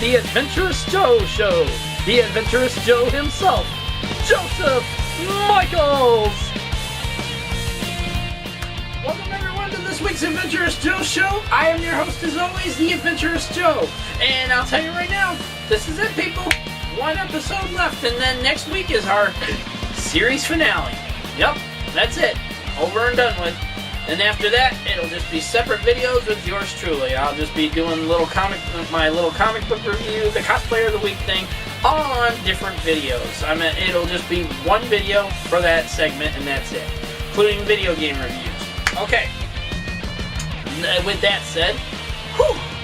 the Adventurous Joe Show. The Adventurous Joe himself, Joseph Michaels. Welcome everyone to this week's Adventurous Joe Show. I am your host as always, the Adventurous Joe. And I'll tell you right now, this is it people. One episode left and then next week is our series finale. Yep, that's it. Over and done with. And after that, it'll just be separate videos with yours truly. I'll just be doing my little comic book review, the Cosplayer of the Week thing, all on different videos. I mean, it'll just be one video for that segment, and that's it, including video game reviews. Okay. With that said,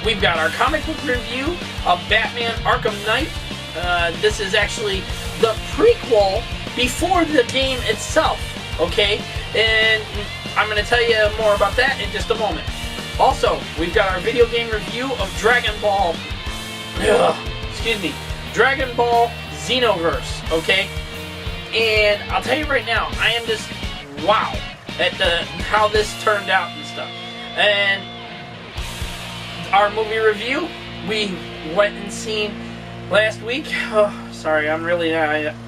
we've got our comic book review of Batman-Arkham Knight. This is actually the prequel before the game itself. Okay, and I'm going to tell you more about that in just a moment. Also, we've got our video game review of DragonBall. DragonBall Xenoverse. Okay, and I'll tell you right now, I am just wow at how this turned out and stuff. And our movie review, we went and seen last week. Oh, sorry, I'm really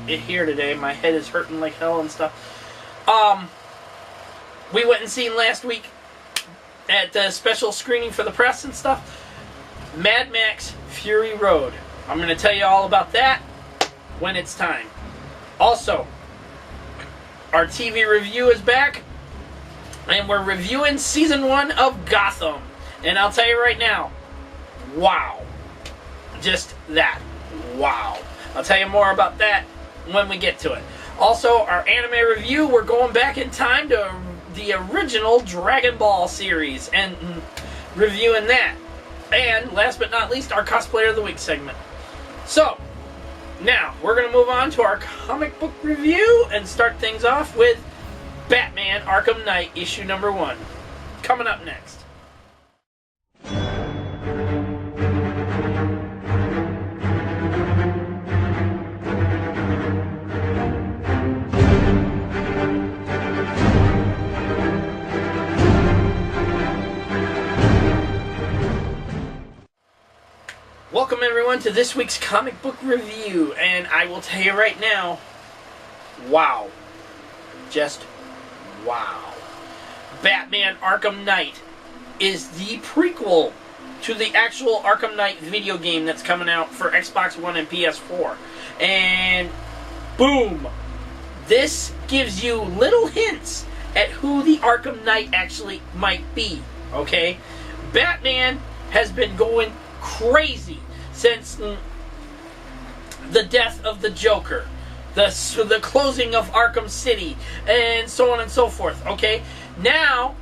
here today. My head is hurting like hell and stuff. We went and seen last week at the special screening for the press and stuff, MaxFury Road. I'm going to tell you all about that when it's time. Also, our TV review is back, and we're reviewing Season 1 of Gotham. And I'll tell you right now, wow. Just that. Wow. I'll tell you more about that when we get to it. Also, our anime review, we're going back in time to the original DragonBall series and reviewing that. And last but not least, our Cosplayer of the Week segment. So, now, we're going to move on to our comic book review and start things off with Batman-Arkham Knight, issue number 1. Coming up next. Welcome everyone to this week's comic book review, and I will tell you right now, wow. Just wow. Batman-Arkham Knight is the prequel to the actual Arkham Knight video game that's coming out for Xbox One and PS4. And boom! This gives you little hints at who the Arkham Knight actually might be, okay? Batman has been going crazy since the death of the Joker, the closing of Arkham City, and so on and so forth, okay? Now,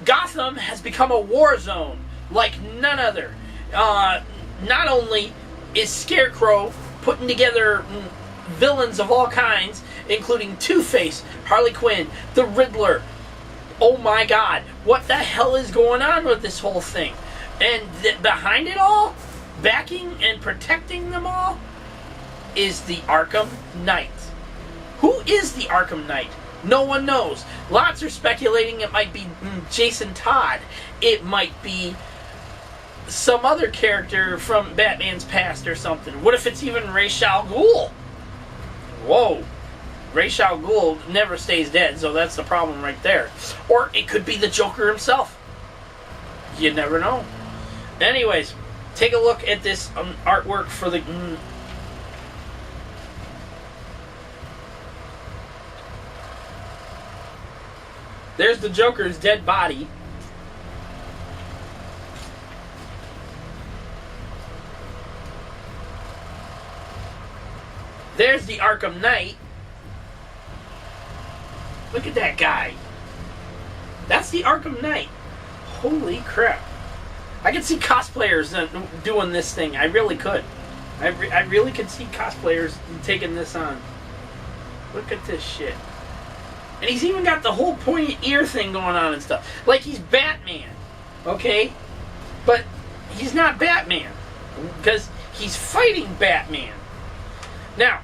Gotham has become a war zone like none other. Not only is Scarecrow putting together villains of all kinds, including Two-Face, Harley Quinn, the Riddler. Oh my god, what the hell is going on with this whole thing? And behind it all, backing and protecting them all, is the Arkham Knight. Who is the Arkham Knight? No one knows. Lots are speculating it might be Jason Todd. It might be some other character from Batman's past or something. What if it's even Ra's al Ghul? Whoa. Ra's al Ghul never stays dead, so that's the problem right there. Or it could be the Joker himself. You never know. Anyways, take a look at this artwork for the... There's the Joker's dead body. There's the Arkham Knight. Look at that guy. That's the Arkham Knight. Holy crap. I could see cosplayers doing this thing. I really could. I really could see cosplayers taking this on. Look at this shit. And he's even got the whole pointy ear thing going on and stuff. Like he's Batman. Okay? But he's not Batman. Because he's fighting Batman. Now,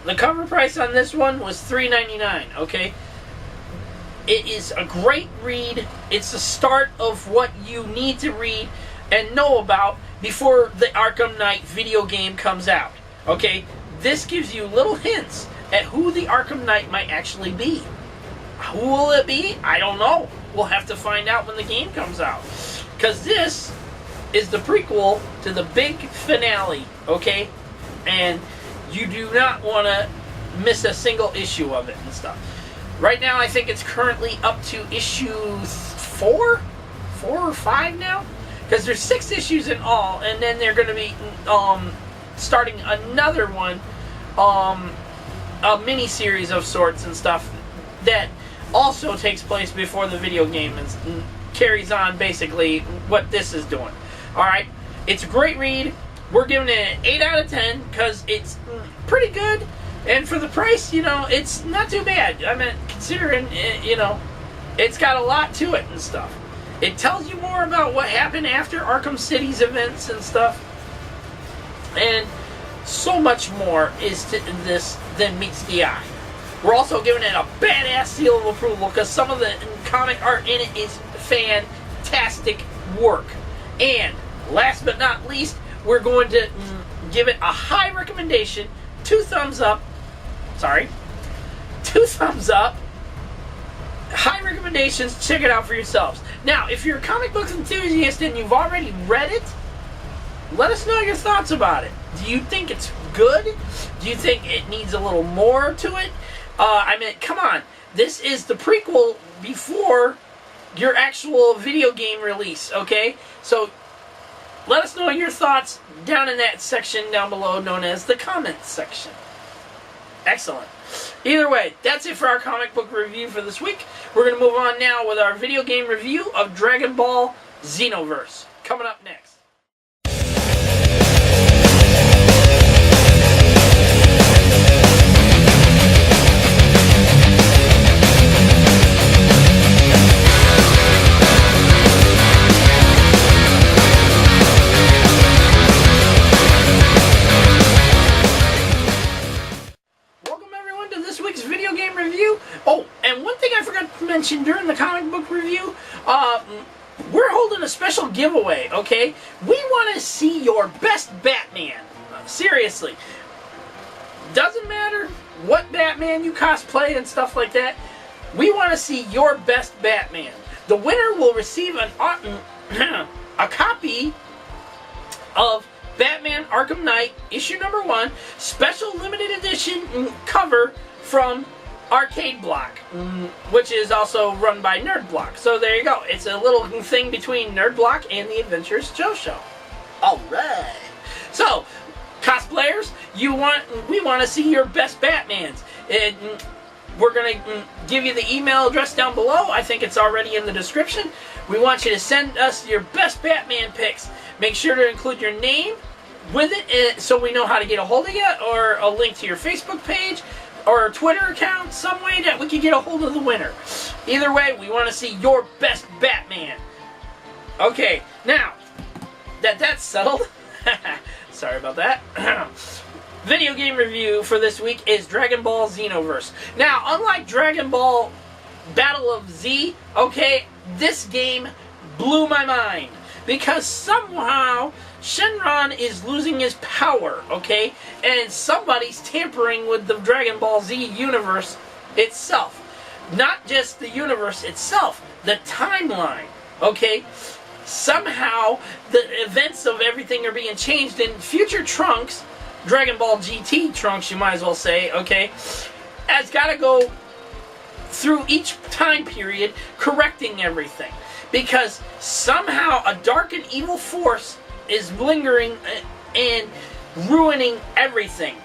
the cover price on this one was $3.99, okay? It is a great read. It's the start of what you need to read and know about before the Arkham Knight video game comes out. Okay, this gives you little hints at who the Arkham Knight might actually be. Who will it be? I don't know. We'll have to find out when the game comes out. Because this is the prequel to the big finale, okay? And you do not want to miss a single issue of it and stuff. Right now, I think it's currently up to issue 4 or 5 now? Because there's 6 issues in all, and then they're going to be starting another one, a mini-series of sorts and stuff that also takes place before the video game and carries on basically what this is doing. Alright, it's a great read. We're giving it an 8 out of 10 because it's pretty good, and for the price, you know, it's not too bad. I mean, considering, you know, it's got a lot to it and stuff. It tells you more about what happened after Arkham City's events and stuff. And so much more is to this than meets the eye. We're also giving it a badass seal of approval because some of the comic art in it is fantastic work. And last but not least, we're going to give it a high recommendation. 2 thumbs up. Sorry. 2 thumbs up. High recommendations. Check it out for yourselves. Now, if you're a comic book enthusiast and you've already read it, let us know your thoughts about it. Do you think it's good? Do you think it needs a little more to it? I mean, come on. This is the prequel before your actual video game release, okay? So, let us know your thoughts down in that section down below known as the comments section. Excellent. Either way, that's it for our comic book review for this week. We're going to move on now with our video game review of Dragon Ball Xenoverse. Coming up next. During the comic book review, we're holding a special giveaway, okay? We want to see your best Batman. Seriously. Doesn't matter what Batman you cosplay and stuff like that. We want to see your best Batman. The winner will receive a copy of Batman-Arkham Knight, issue number 1, special limited edition cover from Arcade Block, which is also run by Nerd Block. So there you go. It's a little thing between Nerd Block and the Adventurous Joe Show. Alright. So, cosplayers, we want to see your best Batmans. We're going to give you the email address down below. I think it's already in the description. We want you to send us your best Batman pics. Make sure to include your name with it so we know how to get a hold of you, or a link to your Facebook page, or a Twitter account, some way that we can get a hold of the winner. Either way, we want to see your best Batman. Okay, now, that's settled. Sorry about that. Video game review for this week is Dragon Ball Xenoverse. Now, unlike Dragon Ball Battle of Z, okay, this game blew my mind. Because somehow Shenron is losing his power, okay? And somebody's tampering with the Dragon Ball Z universe itself. Not just the universe itself, the timeline, okay? Somehow the events of everything are being changed, and future Trunks, Dragon Ball GT Trunks, you might as well say, okay, has got to go through each time period correcting everything. Because somehow a dark and evil force is lingering and ruining everything.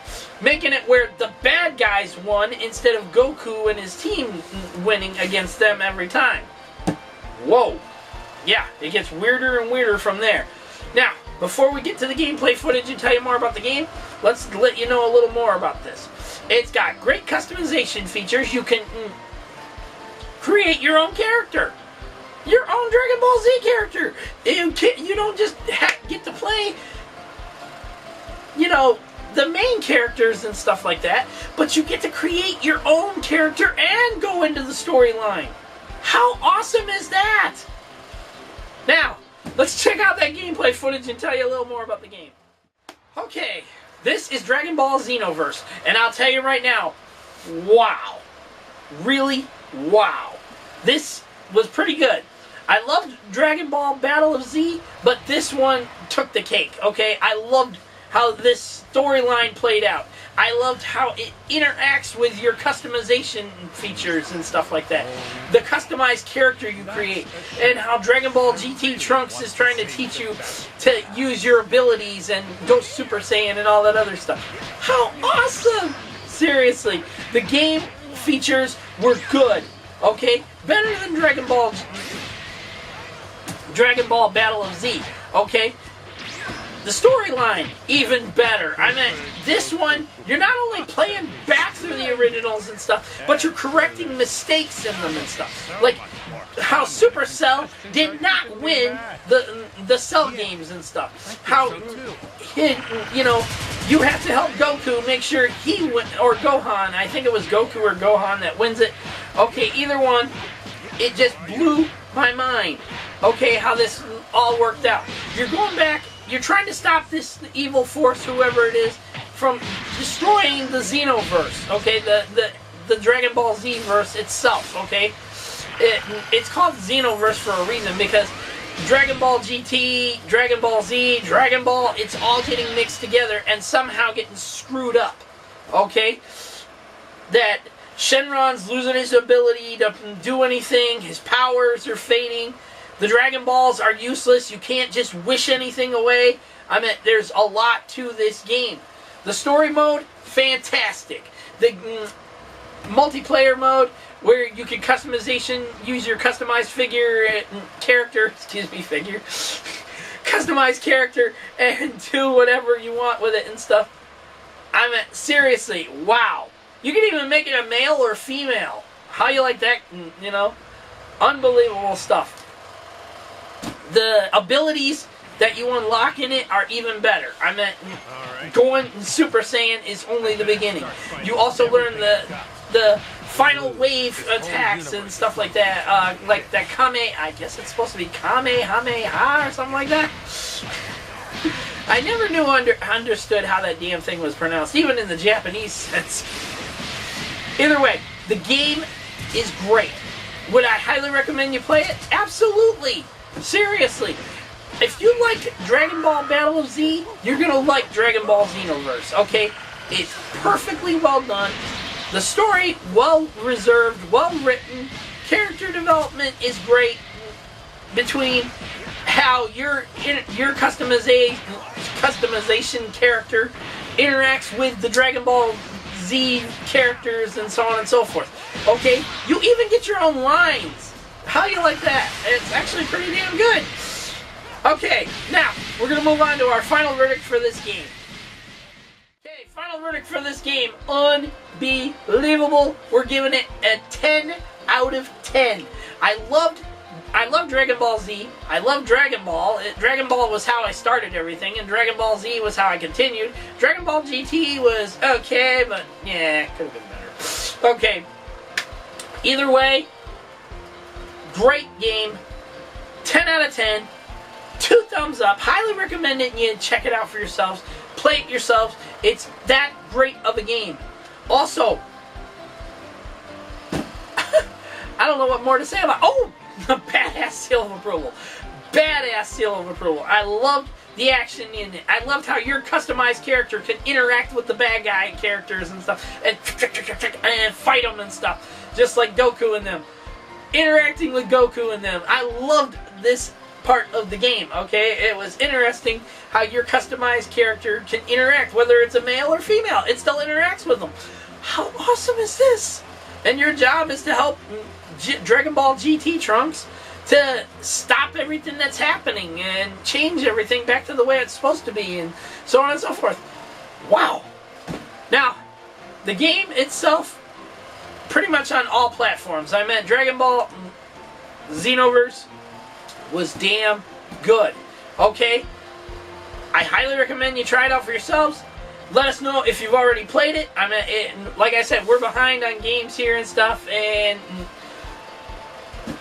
Making it where the bad guys won instead of Goku and his team winning against them every time. Whoa. Yeah, it gets weirder and weirder from there. Now, before we get to the gameplay footage and tell you more about the game, let's let you know a little more about this. It's got great customization features. You can create your own character. Your own Dragon Ball Z character. You don't just get to play, you know, the main characters and stuff like that, but you get to create your own character and go into the storyline. How awesome is that? Now, let's check out that gameplay footage and tell you a little more about the game. Okay, this is Dragon Ball Xenoverse, and I'll tell you right now, wow. Really, wow. This was pretty good. I loved Dragon Ball Battle of Z, but this one took the cake, okay? I loved how this storyline played out. I loved how it interacts with your customization features and stuff like that. The customized character you create, and how Dragon Ball GT Trunks is trying to teach you to use your abilities and go Super Saiyan and all that other stuff. How awesome! Seriously, the game features were good, okay? Better than Dragon Ball Battle of Z, okay? The storyline, even better. I mean, this one, you're not only playing back through the originals and stuff, but you're correcting mistakes in them and stuff. Like how Supercell did not win the Cell games and stuff. How, you know, you have to help Goku make sure he win, or Gohan, I think it was Goku or Gohan that wins it. Okay, either one, it just blew my mind. Okay, how this all worked out. You're going back. You're trying to stop this evil force, whoever it is, from destroying the Xenoverse, okay? The Dragon Ball Z verse itself, okay? It's called Xenoverse for a reason, because Dragon Ball GT, Dragon Ball Z, Dragon Ball, it's all getting mixed together and somehow getting screwed up, okay? That Shenron's losing his ability to do anything, his powers are fading. The Dragon Balls are useless. You can't just wish anything away. I mean, there's a lot to this game. The story mode, fantastic. The multiplayer mode, where you can use your customized customized character, and do whatever you want with it and stuff. I mean, seriously, wow. You can even make it a male or female. How you like that, you know? Unbelievable stuff. The abilities that you unlock in it are even better. I meant going Super Saiyan is only the beginning. You also learn the final wave attacks and stuff like that. Like that I guess it's supposed to be Kamehameha or something like that. I never understood how that damn thing was pronounced, even in the Japanese sense. Either way, the game is great. Would I highly recommend you play it? Absolutely. Seriously, if you like Dragon Ball Battle of Z, you're going to like Dragon Ball Xenoverse, okay? It's perfectly well done. The story, well reserved, well written. Character development is great between how your customization character interacts with the Dragon Ball Z characters and so on and so forth, okay? You even get your own lines. How do you like that? It's actually pretty damn good. Okay, now, we're going to move on to our final verdict for this game. Okay, final verdict for this game. Unbelievable. We're giving it a 10 out of 10. I love Dragon Ball Z. I love Dragon Ball. Dragon Ball was how I started everything, and Dragon Ball Z was how I continued. Dragon Ball GT was okay, but yeah, could have been better. Okay, either way, great game, 10 out of 10, 2 thumbs up, highly recommend it and you check it out for yourselves, play it yourselves, it's that great of a game. Also, I don't know what more to say about, the badass seal of approval. Badass seal of approval. I loved the action in it. I loved how your customized character can interact with the bad guy characters and stuff, and fight them and stuff, just like Goku and them. Interacting with Goku and them. I loved this part of the game, okay? It was interesting how your customized character can interact, whether it's a male or female. It still interacts with them. How awesome is this? And your job is to help Dragon Ball GT Trunks to stop everything that's happening and change everything back to the way it's supposed to be and so on and so forth. Wow. Now, the game itself, pretty much on all platforms. I meant Dragon Ball Xenoverse was damn good. Okay? I highly recommend you try it out for yourselves. Let us know if you've already played it. I mean, like I said, we're behind on games here and stuff, and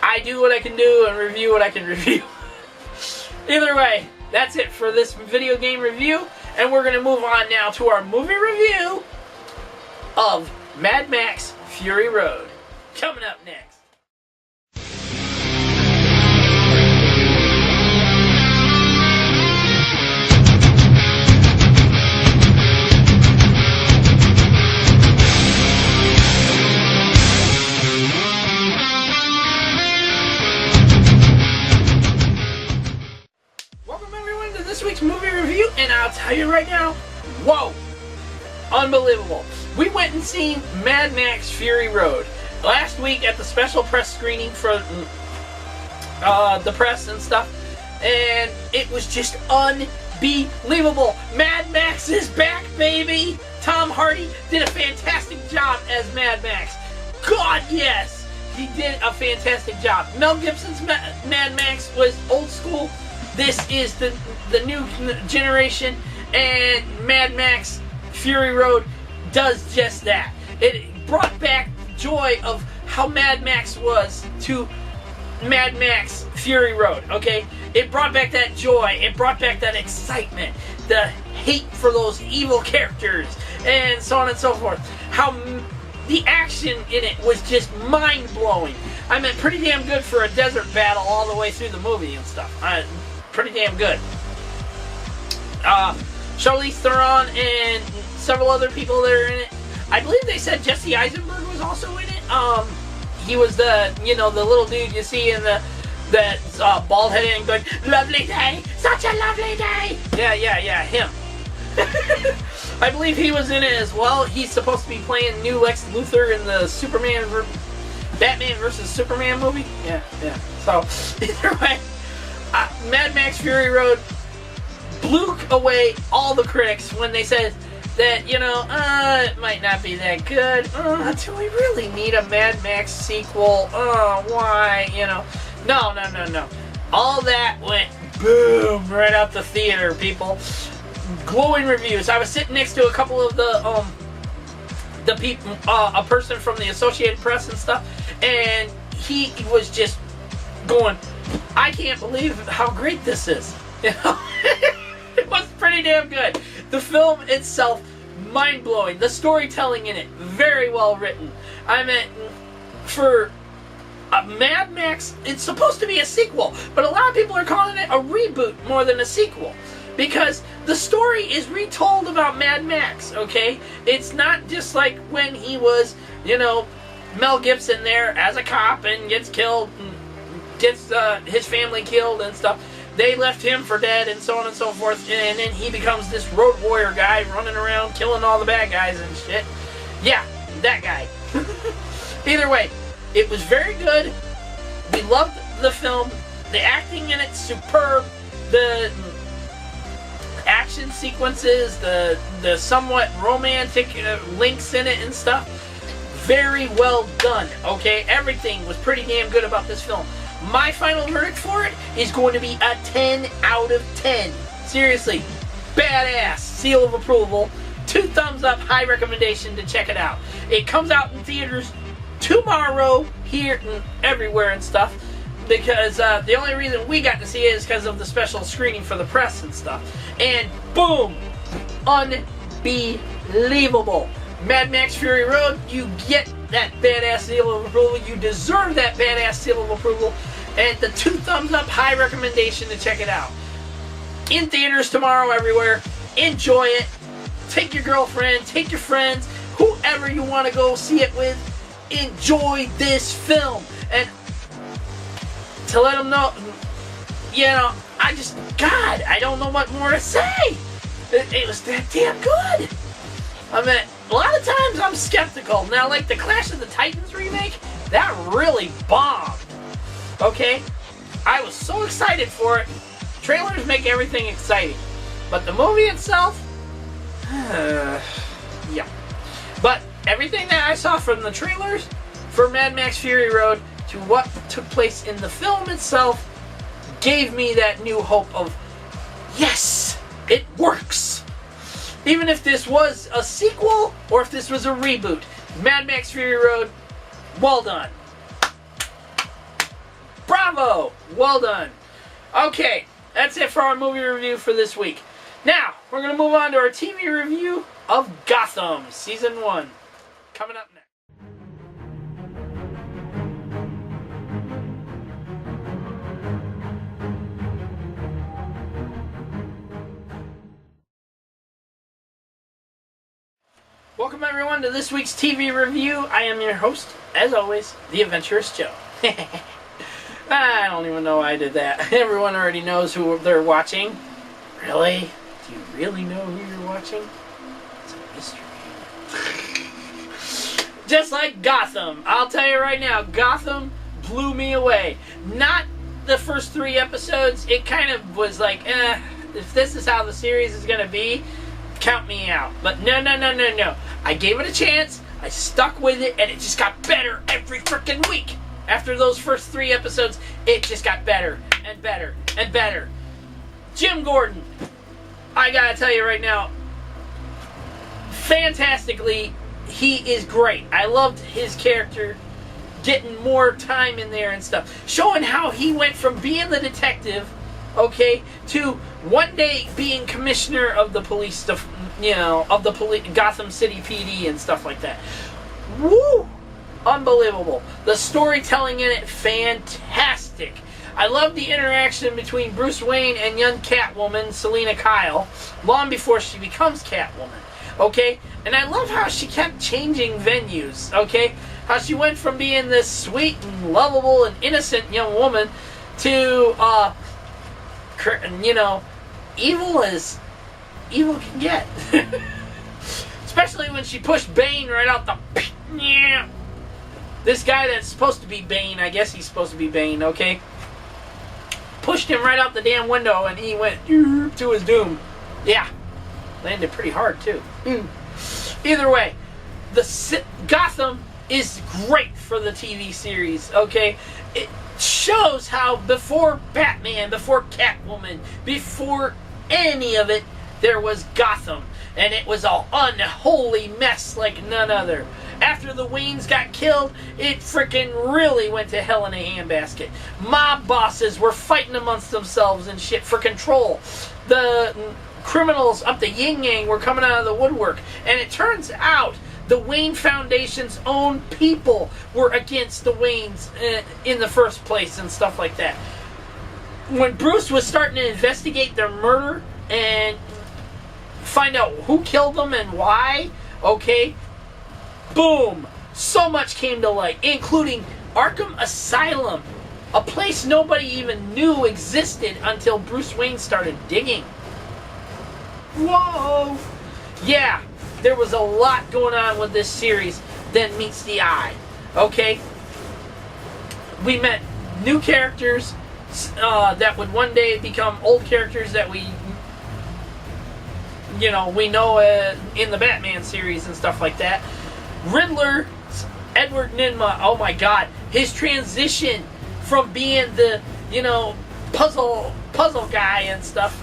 I do what I can do and review what I can review. Either way, that's it for this video game review, and we're going to move on now to our movie review of Mad Max Fury Road. Coming up next. This week's movie review, and I'll tell you right now, whoa, unbelievable. We went and seen Mad Max Fury Road last week at the special press screening for the press and stuff, and it was just unbelievable. Mad Max is back, baby. Tom Hardy did a fantastic job as Mad Max. God, yes, he did a fantastic job. Mel Gibson's Mad Max was old school. This is the new generation, and Mad Max Fury Road does just that. It brought back joy of how Mad Max was to Mad Max Fury Road, okay? It brought back that joy, it brought back that excitement, the hate for those evil characters, and so on and so forth. How the action in it was just mind-blowing. I mean, pretty damn good for a desert battle all the way through the movie and stuff. Pretty damn good. Charlize Theron and several other people that are in it. I believe they said Jesse Eisenberg was also in it. He was the little dude you see in that bald headed and going, "Lovely day, such a lovely day." Yeah, him. I believe he was in it as well. He's supposed to be playing new Lex Luthor in the Batman versus Superman movie. Yeah. So either way. Mad Max Fury Road blew away all the critics when they said that, it might not be that good. Do we really need a Mad Max sequel? Why? No. All that went boom right out the theater, people. Glowing reviews. I was sitting next to a couple of the people, a person from the Associated Press and stuff, and he was just going, "I can't believe how great this is." It was pretty damn good. The film itself, mind-blowing. The storytelling in it, very well written. I mean, for Mad Max, it's supposed to be a sequel, but a lot of people are calling it a reboot more than a sequel, because the story is retold about Mad Max, okay? It's not just like when he was, Mel Gibson there as a cop and gets killed and gets his family killed and stuff. They left him for dead and so on and so forth, and then he becomes this road warrior guy running around killing all the bad guys and shit. Yeah, that guy. Either way, it was very good. We loved the film. The acting in it's superb. The action sequences, the somewhat romantic links in it and stuff, very well done, okay? Everything was pretty damn good about this film. My final verdict for it is going to be a 10 out of 10. Seriously, badass, seal of approval, 2 thumbs up, high recommendation to check it out. It comes out in theaters tomorrow, here and everywhere and stuff, because the only reason we got to see it is because of the special screening for the press and stuff. And boom, unbelievable. Mad Max Fury Road, you get that badass seal of approval. You deserve that badass seal of approval. And the 2 thumbs up, high recommendation to check it out. In theaters tomorrow everywhere. Enjoy it. Take your girlfriend, take your friends, whoever you want to go see it with. Enjoy this film. And to let them know, I don't know what more to say. It was that damn good. I mean, a lot of times I'm skeptical. Now, like the Clash of the Titans remake, that really bombed. Okay? I was so excited for it. Trailers make everything exciting. But the movie itself, yeah. But everything that I saw from the trailers for Mad Max Fury Road to what took place in the film itself gave me that new hope of, yes, it works. Even if this was a sequel or if this was a reboot, Mad Max Fury Road, well done. Bravo! Well done. Okay, that's it for our movie review for this week. Now, we're going to move on to our TV review of Gotham, Season 1. Coming up next. Welcome everyone to this week's TV review. I am your host, as always, the Adventurous Joe. I don't even know why I did that. Everyone already knows who they're watching. Really? Do you really know who you're watching? It's a mystery. Just like Gotham. I'll tell you right now, Gotham blew me away. Not the first 3 episodes. It kind of was like, if this is how the series is going to be, count me out. But no. I gave it a chance, I stuck with it, and it just got better every freaking week. After those first 3 episodes, it just got better and better and better. Jim Gordon, I gotta tell you right now, fantastically, he is great. I loved his character, getting more time in there and stuff. Showing how he went from being the detective, okay, to one day being commissioner of the police stuff, of the Gotham City PD and stuff like that. Woo! Unbelievable. The storytelling in it, fantastic. I love the interaction between Bruce Wayne and young Catwoman, Selina Kyle, long before she becomes Catwoman, okay? And I love how she kept changing venues, okay? How she went from being this sweet and lovable and innocent young woman to, evil as evil can get. Especially when she pushed Bane right out the... This guy that's supposed to be Bane, I guess he's supposed to be Bane, okay? Pushed him right out the damn window and he went to his doom. Yeah. Landed pretty hard, too. Either way, Gotham is great for the TV series, okay? It shows how before Batman, before Catwoman, before any of it, there was Gotham. And it was an unholy mess like none other. After the Waynes got killed, it frickin' really went to hell in a handbasket. Mob bosses were fighting amongst themselves and shit for control. The criminals up the yin-yang were coming out of the woodwork. And it turns out the Wayne Foundation's own people were against the Waynes in the first place and stuff like that. When Bruce was starting to investigate their murder and find out who killed them and why, okay, boom, so much came to light, including Arkham Asylum, a place nobody even knew existed until Bruce Wayne started digging. Whoa! Yeah, there was a lot going on with this series that meets the eye, okay? We met new characters that would one day become old characters that we know in the Batman series and stuff like that. Riddler, Edward Nygma, oh my god, his transition from being the, puzzle guy and stuff,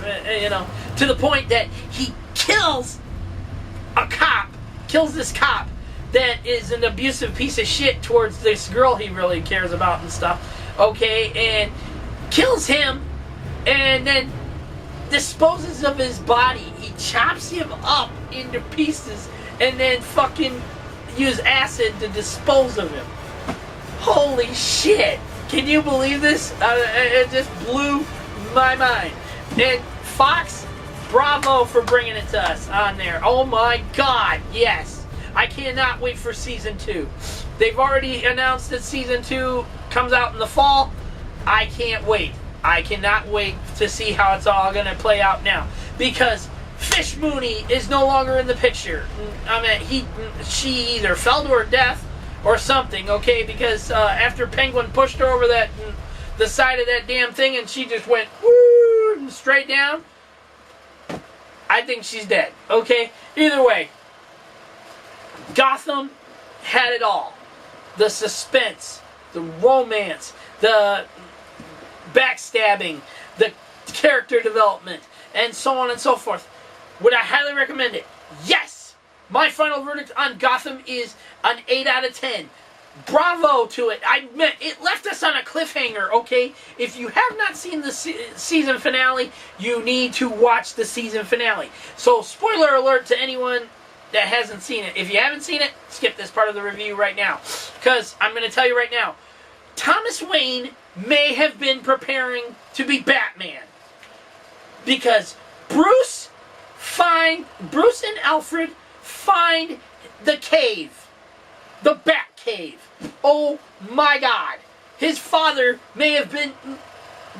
to the point that he kills this cop that is an abusive piece of shit towards this girl he really cares about and stuff, okay, and kills him, and then disposes of his body. He chops him up into pieces and then fucking use acid to dispose of him. Holy shit. Can you believe this? It just blew my mind. And Fox, bravo for bringing it to us on there. Oh my god, yes. I cannot wait for Season 2. They've already announced that Season 2 comes out in the fall. I can't wait. I cannot wait to see how it's all going to play out now. Because Fish Mooney is no longer in the picture. I mean, she either fell to her death or something, okay? Because after Penguin pushed her over the side of that damn thing and she just went woo, straight down, I think she's dead, okay? Either way, Gotham had it all. The suspense, the romance, the backstabbing, the character development, and so on and so forth. Would I highly recommend it? Yes! My final verdict on Gotham is an 8 out of 10. bravo to it. I meant, it left us on a cliffhanger, okay? If you have not seen the season finale, you need to watch the season finale. So, spoiler alert to anyone that hasn't seen it. If you haven't seen it, skip this part of the review right now. Because I'm going to tell you right now, Thomas Wayne may have been preparing to be Batman. Because Bruce and Alfred find the cave. The Bat Cave. Oh my God. His father may have been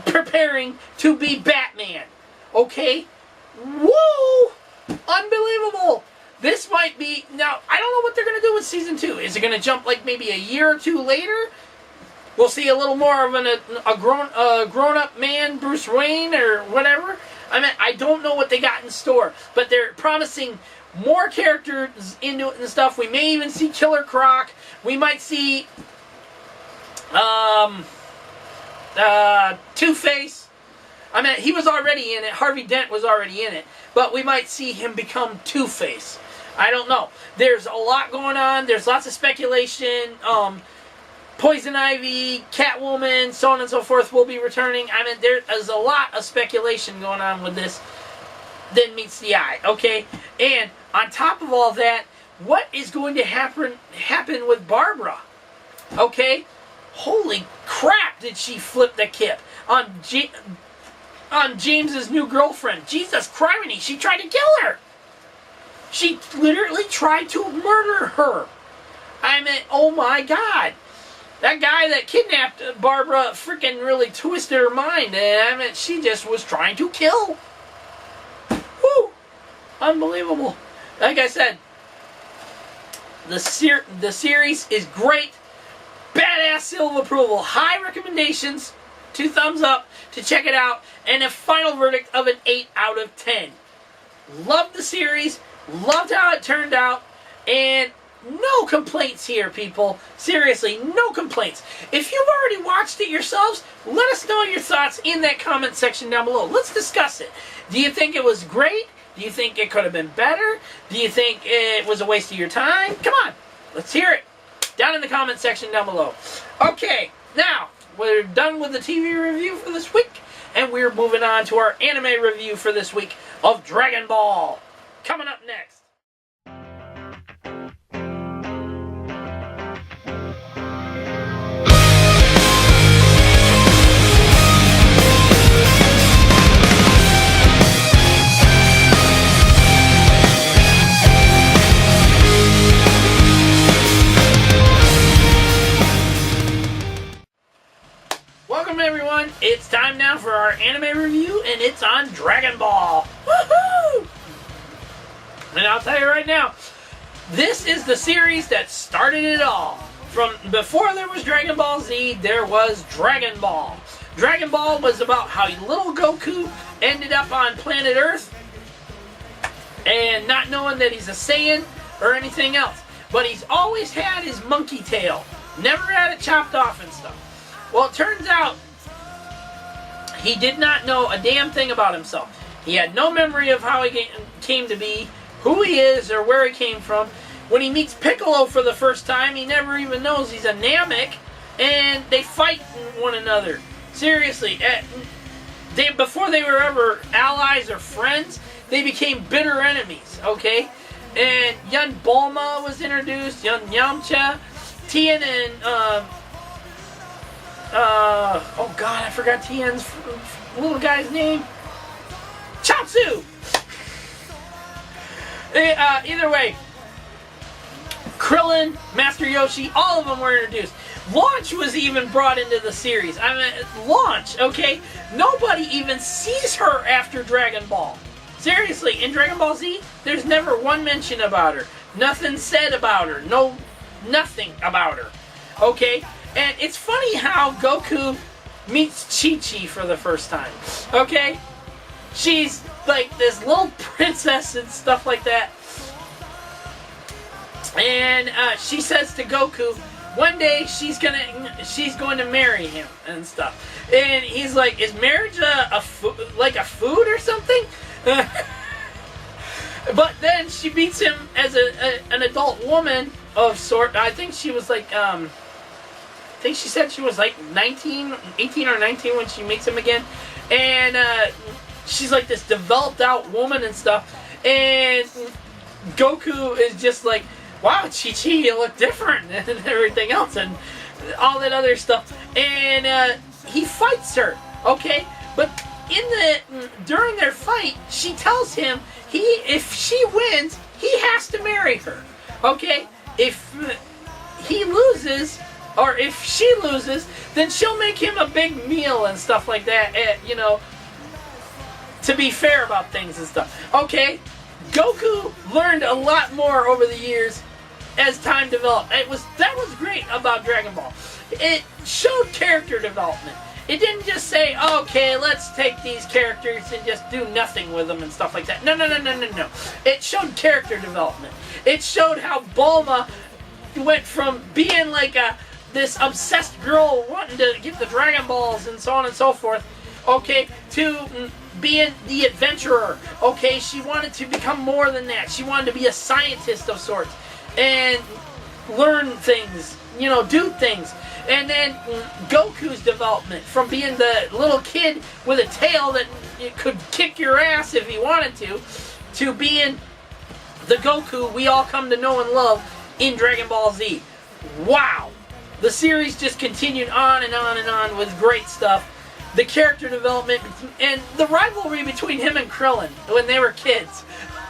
preparing to be Batman. Okay? Woo! Unbelievable! This might be... Now, I don't know what they're going to do with Season 2. Is it going to jump like maybe a year or two later? We'll see a little more of a grown-up man, Bruce Wayne, or whatever. I mean, I don't know what they got in store. But they're promising more characters into it and stuff. We may even see Killer Croc. We might see Two-Face. I mean, he was already in it. Harvey Dent was already in it. But we might see him become Two-Face. I don't know. There's a lot going on. There's lots of speculation. Poison Ivy, Catwoman, so on and so forth will be returning. I mean, there is a lot of speculation going on with this than meets the eye, okay? And on top of all that, what is going to happen with Barbara? Okay? Holy crap, did she flip the kip on James's new girlfriend. Jesus criminy, she tried to kill her. She literally tried to murder her. I mean, oh my God. That guy that kidnapped Barbara freaking really twisted her mind. And I mean, she just was trying to kill. Woo! Unbelievable. Like I said, the series is great. Badass seal of approval. High recommendations. 2 thumbs up to check it out. And a final verdict of an 8 out of 10. Loved the series. Loved how it turned out. And no complaints here, people. Seriously, no complaints. If you've already watched it yourselves, let us know your thoughts in that comment section down below. Let's discuss it. Do you think it was great? Do you think it could have been better? Do you think it was a waste of your time? Come on, let's hear it down in the comment section down below. Okay, now, we're done with the TV review for this week, and we're moving on to our anime review for this week of Dragon Ball. Coming up next. Welcome everyone, it's time now for our anime review, and it's on Dragon Ball. Woohoo! And I'll tell you right now, this is the series that started it all. From before there was Dragon Ball Z, there was Dragon Ball. Dragon Ball was about how little Goku ended up on planet Earth and not knowing that he's a Saiyan or anything else. But he's always had his monkey tail. Never had it chopped off and stuff. Well, it turns out he did not know a damn thing about himself. He had no memory of how he came to be, who he is, or where he came from. When he meets Piccolo for the first time, he never even knows he's a Namek, and they fight one another. Seriously, before they were ever allies or friends, they became bitter enemies, okay? And Yun Bulma was introduced, Yun Yamcha, Tien and, oh God, I forgot Tien's little guy's name. Chaozu! Either way, Krillin, Master Yoshi, all of them were introduced. Launch was even brought into the series. I mean, Launch, okay? Nobody even sees her after Dragon Ball. Seriously, in Dragon Ball Z, there's never one mention about her. Nothing said about her. No, nothing about her. Okay? And it's funny how Goku meets Chi-Chi for the first time. Okay? She's like this little princess and stuff like that. And she says to Goku, one day she's going to marry him and stuff. And he's like, is marriage like a food or something? But then she meets him as an adult woman of sort. I think she was like, I think she said she was like 19, 18 or 19 when she meets him again. And she's like this developed out woman and stuff. And Goku is just like, wow, Chi-Chi, you look different and everything else and all that other stuff. And he fights her, okay? But during their fight, she tells him if she wins, he has to marry her, okay? If he loses, or if she loses, then she'll make him a big meal and stuff like that, you know, to be fair about things and stuff. Okay, Goku learned a lot more over the years as time developed. That was great about Dragon Ball. It showed character development. It didn't just say, okay, let's take these characters and just do nothing with them and stuff like that. No. It showed character development. It showed how Bulma went from being like this obsessed girl wanting to get the Dragon Balls and so on and so forth, okay, to being the adventurer. Okay, she wanted to become more than that. She wanted to be a scientist of sorts and learn things, you know, do things. And then Goku's development from being the little kid with a tail that could kick your ass if he wanted to being the Goku we all come to know and love in Dragon Ball Z. Wow! The series just continued on and on and on with great stuff. The character development and the rivalry between him and Krillin when they were kids.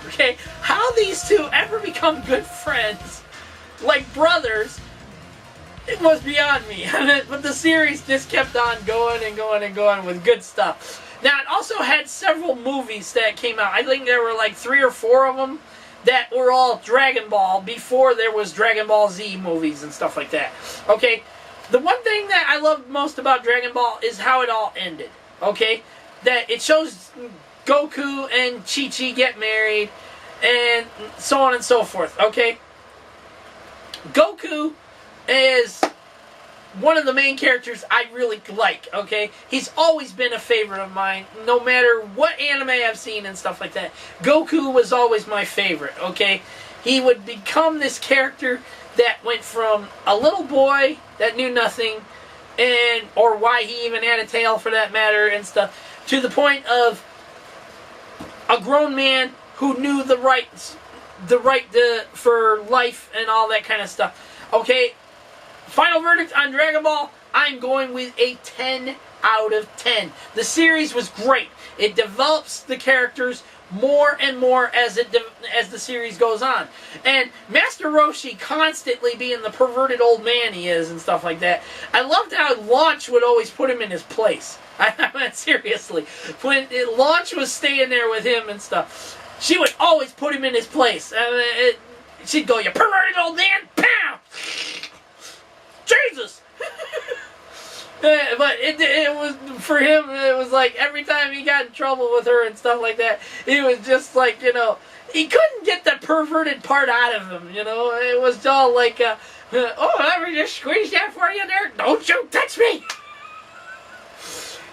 Okay? How these two ever become good friends, like brothers, it was beyond me. But the series just kept on going and going and going with good stuff. Now, it also had several movies that came out. I think there were like 3 or 4 of them that were all Dragon Ball before there was Dragon Ball Z movies and stuff like that. Okay? The one thing that I loved most about Dragon Ball is how it all ended. Okay? That it shows Goku and Chi-Chi get married and so on and so forth. Okay? Goku is one of the main characters I really like, okay? He's always been a favorite of mine, no matter what anime I've seen and stuff like that. Goku was always my favorite, okay? He would become this character that went from a little boy that knew nothing, or why he even had a tail for that matter and stuff, to the point of a grown man who knew the right for life and all that kind of stuff, okay? Final verdict on Dragon Ball, I'm going with a 10 out of 10. The series was great. It develops the characters more and more as the series goes on. And Master Roshi constantly being the perverted old man he is and stuff like that. I loved how Launch would always put him in his place. I mean, seriously. When Launch was staying there with him and stuff, she would always put him in his place. She'd go, "You perverted old man!" Pow! Jesus! But it was, for him, it was like every time he got in trouble with her and stuff like that, he was just like, you know, he couldn't get the perverted part out of him, you know? It was all like, oh, let me just squeeze that for you there. Don't you touch me!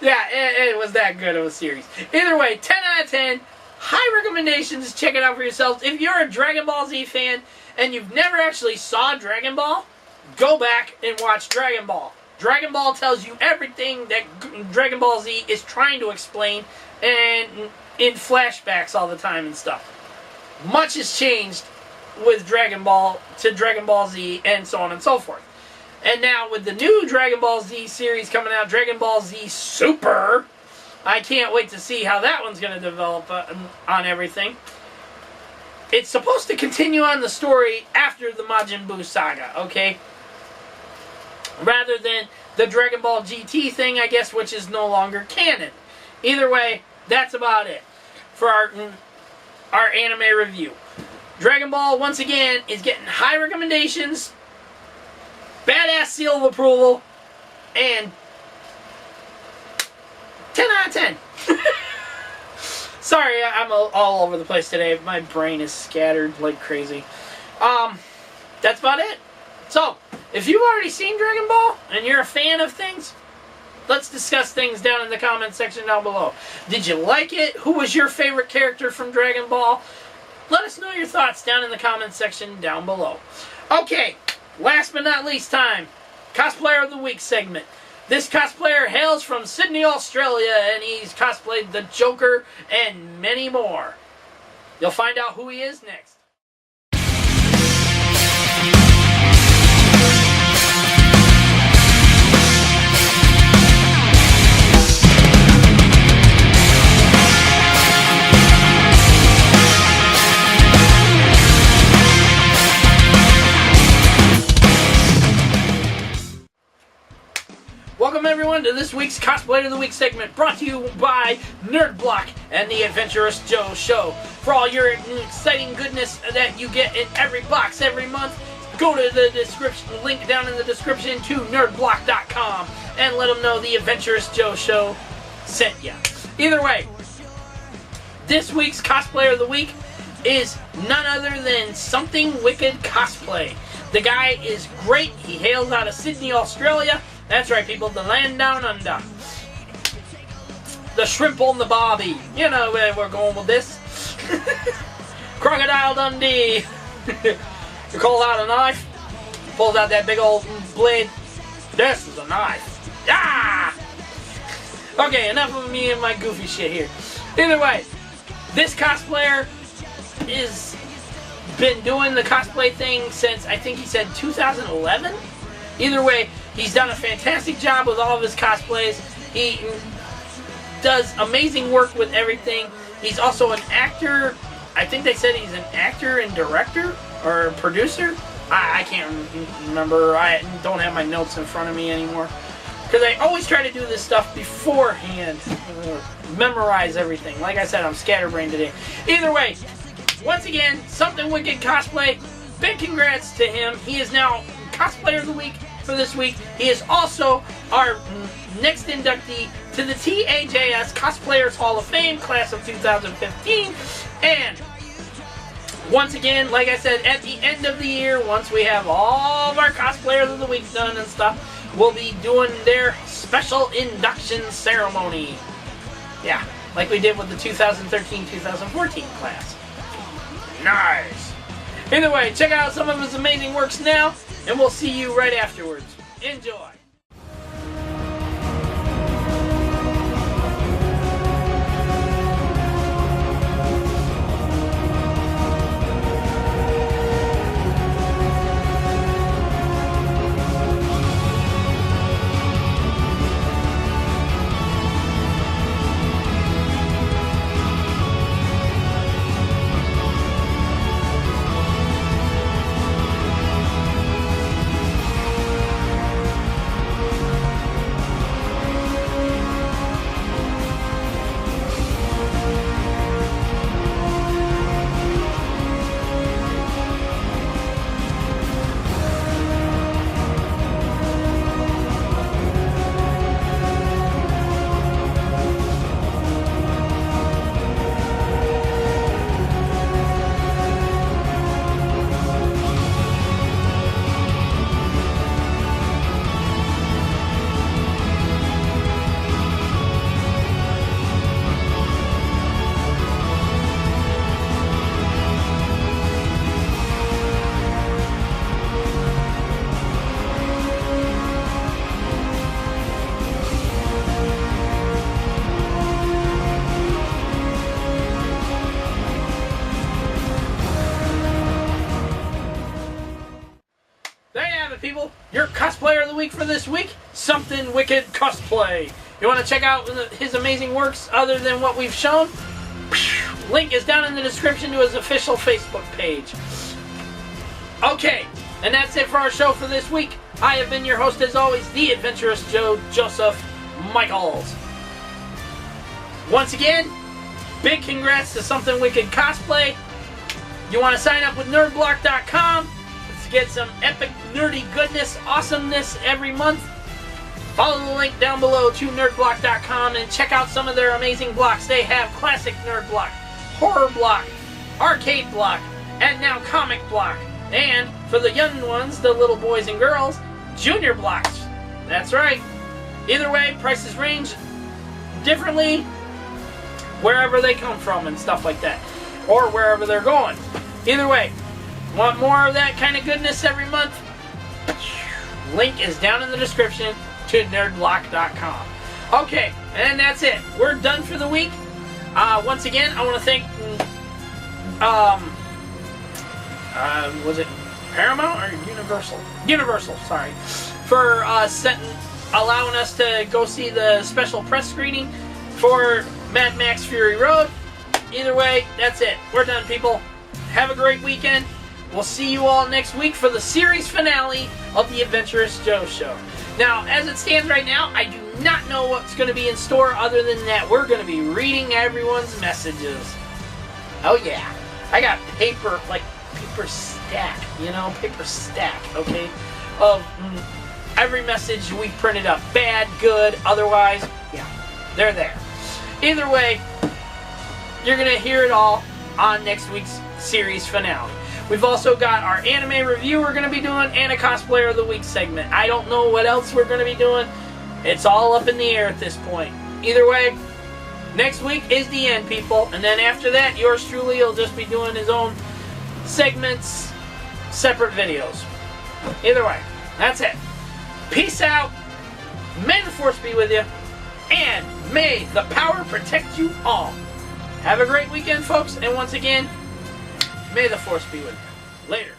Yeah, it was that good of a series. Either way, 10 out of 10. High recommendations. Check it out for yourselves. If you're a Dragon Ball Z fan and you've never actually saw Dragon Ball, go back and watch Dragon Ball. Dragon Ball tells you everything that Dragon Ball Z is trying to explain, and in flashbacks all the time and stuff. Much has changed with Dragon Ball to Dragon Ball Z and so on and so forth. And now with the new Dragon Ball Z series coming out, Dragon Ball Z Super, I can't wait to see how that one's going to develop on everything. It's supposed to continue on the story after the Majin Buu saga, okay? Rather than the Dragon Ball GT thing, I guess, which is no longer canon. Either way, that's about it for our anime review. Dragon Ball, once again, is getting high recommendations, badass seal of approval, and 10 out of 10. Sorry, I'm all over the place today. My brain is scattered like crazy. That's about it. So, if you've already seen Dragon Ball and you're a fan of things, let's discuss things down in the comment section down below. Did you like it? Who was your favorite character from Dragon Ball? Let us know your thoughts down in the comment section down below. Okay, last but not least time, Cosplayer of the Week segment. This cosplayer hails from Sydney, Australia, and he's cosplayed the Joker and many more. You'll find out who he is next. Welcome everyone to this week's Cosplay of the Week segment, brought to you by Nerd Block and the Adventurous Joe Show. For all your exciting goodness that you get in every box every month, go to the description link down in the description to nerdblock.com and let them know the Adventurous Joe Show sent you. Either way, this week's Cosplayer of the Week is none other than Something Wicked Cosplay. The guy is great. He hails out of Sydney, Australia. That's right, people, the land down under. The shrimp on the barbie. You know where we're going with this. Crocodile Dundee. You call out a knife, pulls out that big old blade. This is a knife. Ah! Okay, enough of me and my goofy shit here. Either way, this cosplayer is been doing the cosplay thing since, I think he said 2011? Either way, he's done a fantastic job with all of his cosplays. He does amazing work with everything. He's also an actor. I think they said he's an actor and director or producer. I can't remember. I don't have my notes in front of me anymore. Because I always try to do this stuff beforehand. Memorize everything. Like I said, I'm scatterbrained today. Either way, once again, Something Wicked Cosplay. Big congrats to him. He is now Cosplayer of the Week for this week. He is also our next inductee to the T.A.J.S. Cosplayers Hall of Fame class of 2015. And once again, like I said, at the end of the year, once we have all of our Cosplayers of the Week done and stuff, we'll be doing their special induction ceremony. Yeah, like we did with the 2013-2014 class. Nice! Either way, check out some of his amazing works now, and we'll see you right afterwards. Enjoy! People, your Cosplayer of the Week for this week, Something Wicked Cosplay. You want to check out his amazing works other than what we've shown? Link is down in the description to his official Facebook page. Okay, and that's it for our show for this week. I have been your host as always, the Adventurous Joe Joseph Michaels. Once again, big congrats to Something Wicked Cosplay. You want to sign up with nerdblock.com to get some epic nerdy goodness, awesomeness every month. Follow the link down below to nerdblock.com and check out some of their amazing blocks. They have classic nerd block, horror block, arcade block, and now comic block. And for the young ones, the little boys and girls, junior blocks. That's right. Either way, prices range differently wherever they come from and stuff like that, or wherever they're going. Either way, Want more of that kind of goodness every month? Link is down in the description to nerdlock.com. Okay, and that's it. We're done for the week. Once again, I want to thank, was it Paramount or Universal? Universal, sorry. For allowing us to go see the special press screening for Mad Max Fury Road. Either way, that's it. We're done, people. Have a great weekend. We'll see you all next week for the series finale of the Adventurous Joe Show. Now, as it stands right now, I do not know what's going to be in store other than that we're going to be reading everyone's messages. Oh yeah. I got paper stack, paper stack, okay, of every message we printed up. Bad, good, otherwise, yeah, they're there. Either way, you're going to hear it all on next week's series finale. We've also got our anime review we're going to be doing and a Cosplayer of the Week segment. I don't know what else we're going to be doing. It's all up in the air at this point. Either way, next week is the end, people. And then after that, yours truly will just be doing his own segments, separate videos. Either way, that's it. Peace out. May the Force be with you. And may the power protect you all. Have a great weekend, folks. And once again, may the Force be with you. Later.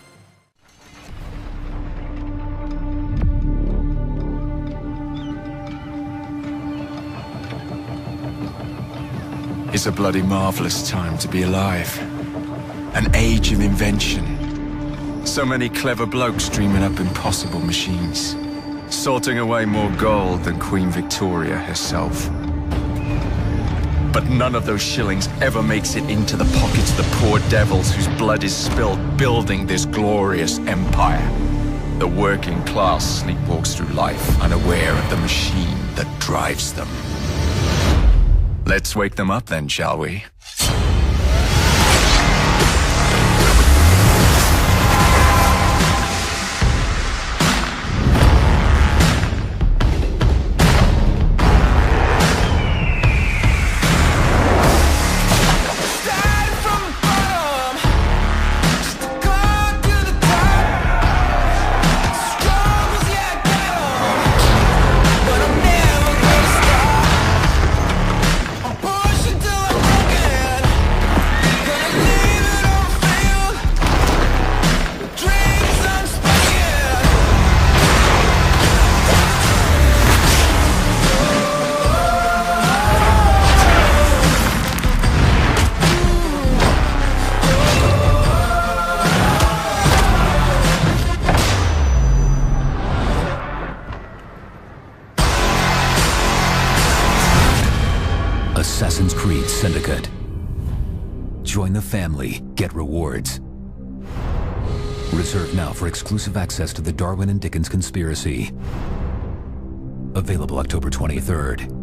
It's a bloody marvelous time to be alive. An age of invention. So many clever blokes dreaming up impossible machines. Sorting away more gold than Queen Victoria herself. But none of those shillings ever makes it into the pockets of the poor devils whose blood is spilled building this glorious empire. The working class sleepwalks through life unaware of the machine that drives them. Let's wake them up then, shall we? Assassin's Creed Syndicate. Join the family, get rewards. Reserve now for exclusive access to the Darwin and Dickens Conspiracy. Available October 23rd.